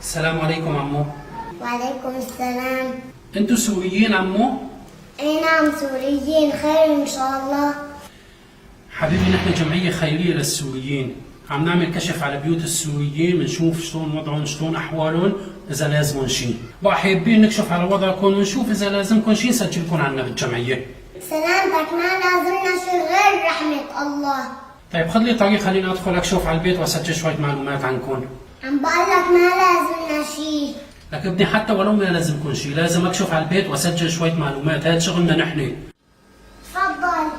السلام عليكم عمو. وعليكم السلام. انتوا سوريين عمو؟ اي نعم سوريين، خير ان شاء الله. حبيبي نحن جمعية خيرية للسوريين، عم نعمل كشف على بيوت السوريين بنشوف شلون وضعهم شلون احوالهم، اذا لازمهم شيء، بقى حابين نكشف على وضعكم ونشوف اذا لازمكم شيء نسجلكم عنا بالجمعية. سلامتك، ما لازمنا شيء غير رحمة الله. طيب خذ لي طريق خليني ادخل اكشف على البيت واسجل شوية معلومات عنكم. عم بقولك ما لازمنا شيء. لك ابني حتى ولو ما لازمكم شيء، لازم اكشف على البيت واسجل شوية معلومات، هذا شغلنا نحن. تفضل.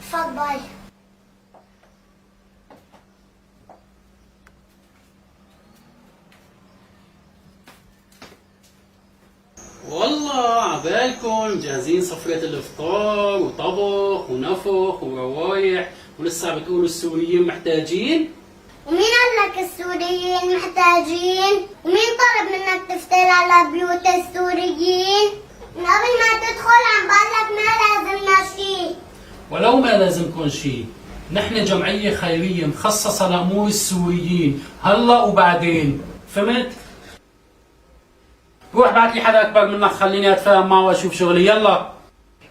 تفضل. والله عبالكم مجهزين صفرة الافطار وطبخ ونفخ وروايح، ولسه بتقولوا السوريين محتاجين؟ ومين قال لك السوريين محتاجين؟ ومين طلب منك تفتر على بيوت السوريين؟ من قبل ما تدخل عم بقولك ما لازمنا شيء. ولو ما لازمكم شيء، نحن جمعية خيرية مخصصة لأمور السوريين هلا وبعدين، فهمت؟ روح بعت لي حدا أكبر منك خليني أتفاهم معه وأشوف شغلي، يلا.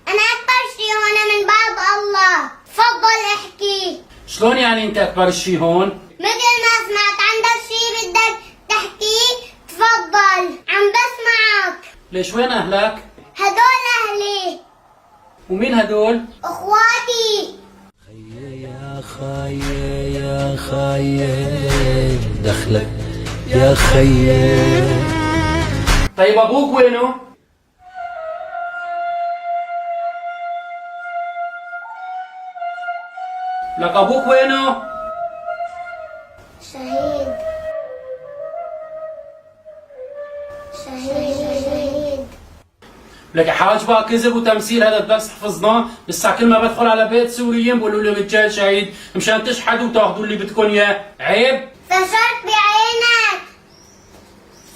أنا أكبر شيء هون من باب الله، تفضل احكي. شلون يعني أنت أكبر شيء هون؟ مثل ما سمعت عندك شيء بدك تحكيه، تفضل عم بسمعك. ليش وين أهلك؟ هدول أهلي. ومين هدول؟ أخواتي. يا خيي يا خيي دخلك يا خيي. طيب أبوك وينه؟ لك أبوك وينه؟ شهيد. شهيد. لك حاجبك كذب وتمثيل، هذا الدرس حفظناه، لسه كل ما بدخل على بيت سوريين بقولوا لي رجال شهيد مشان تشحدوا وتاخذوا اللي بدكم اياه، عيب؟ فشرت بعينك.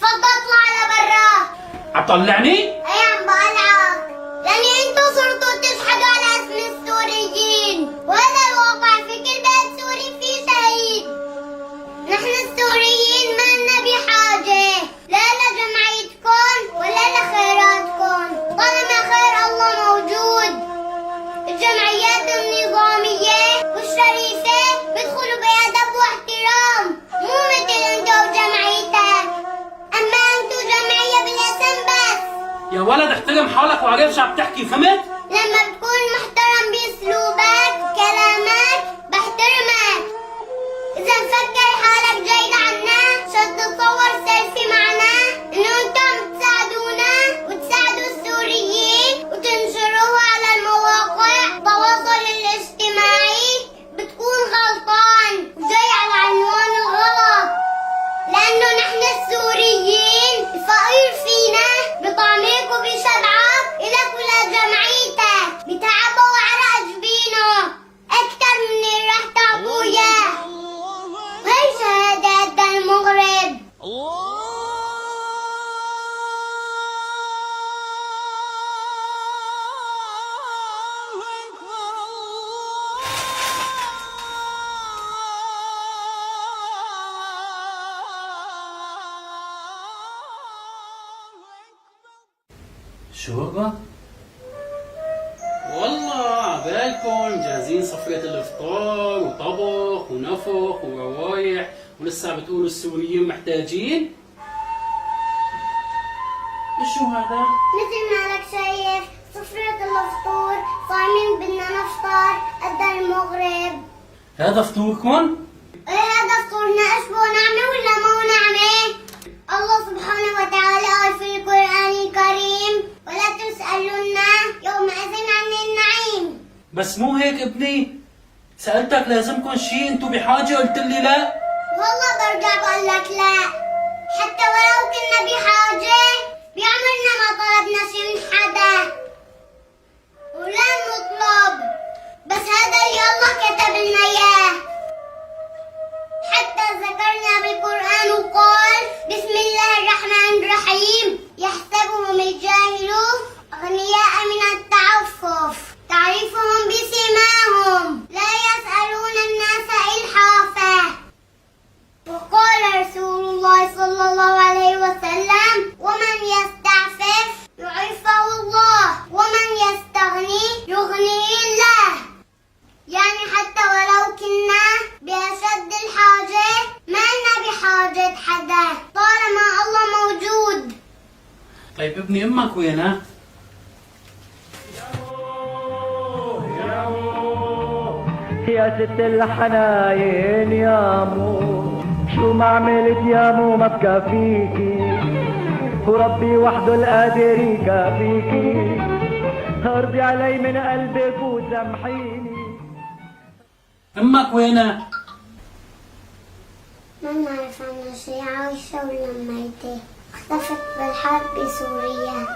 تفضل اطلع لبرا. عم طلعني؟ اي عم بقلعك، لاني انتو صرتوا تشحدوا على اسم السوريين، وهذا الواقع في كل بيت سوري في شهيد. نحن السوريين ما لنا بحاجة لا لجمعيتكم ولا لخيراتكم، طالما خير الله موجود. الجمعيات النظامية والشريفة بيدخلوا بأدب واحترام، مو مثل انتو وجمعيتك. اما انتو جمعية بالاسم بس. يا ولد احترم حالك وعرف شو عم تحكي، فهمت؟ لما بتكون محترم باسلوبك كلامك بحترمك. اذا مفكر حالك جاي لعنا عشان تتصور سيلفي معنا انه انتو عم تساعدونا وتساعدوا السوريين وتنشروها على المواقع التواصل الاجتماعي، بتكون غلطان وجاي على عنوان الغلط. لانه نحن السوريين الفقير فينا بطعمك وبشبعك الك ولجمعيتك، بتعبه وعرق جبينه اكتر من اللي رح تعطوه اياه. وهي شهادة المغرب. شوربة؟ والله عبالكم مجهزين صفرة الافطار وطبخ ونفخ وروايح، ولسه بتقولوا السوريين محتاجين؟ شو هذا؟ مثل ما لك شايف سفرة الفطور، صايمين بدنا نفطر قد المغرب. هذا فطوركم؟ ايه هذا فطورنا، ايش بو نعمة ولا مو نعمة؟ الله سبحانه وتعالى قال في القرآن الكريم: ولا تسألن يومئذ عن النعيم. بس مو هيك ابني، سألتك لازمكم شيء انتو بحاجة قلت لي لا. والله برجع بقول لك لا، حتى ولو كنا بحاجة بعمرنا ما طلبنا شيء من حدا ولا نطلب، بس هذا اللي الله كتب لنا اياه. حتى ذكرنا بالقرآن وقال: بسم الله الرحمن الرحيم، يحسبهم الجاهل أغنياء من التعفف حبيبتني امك وينها؟ يا ست الحناين يا مو، شو ما عملت يا مو ما بكافيكي، وربي وحده القادر يكافيكي، ارضي علي من قلبك وسامحيني. امك وينها؟ ما نعرف عنها شي، عايشة ولا ميتة؟ اختفت بالحرب بسوريا.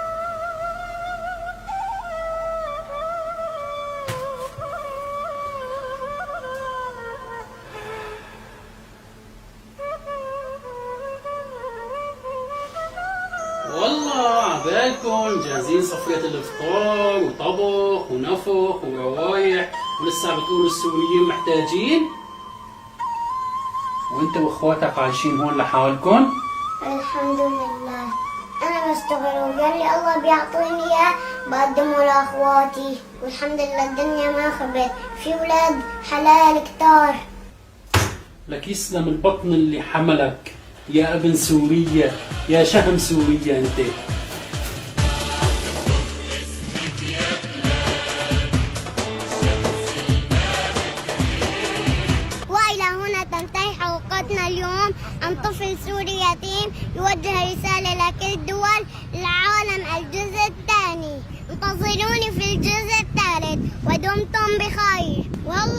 والله عبالكم جاهزين صفية الافطار وطبخ ونفخ وروايح ولسه بتقولوا السوريين محتاجين؟ وانت واخواتك عايشين هون لحالكم؟ الحمد لله. أنا بشتغل ويلي الله بيعطيني إياه بقدمه لأخواتي، والحمد لله الدنيا ما خبت، في ولاد حلال كتار. لك يسلم البطن اللي حملك يا ابن سوريا، يا شهم سوريا انت. وإلى هنا تنتهي حلقتنا اليوم عن طفل سوري يتيم يوجه رسالة لكل دول العالم الجزء الثاني. انتظروني في الجزء الثالث ودمتم بخير والله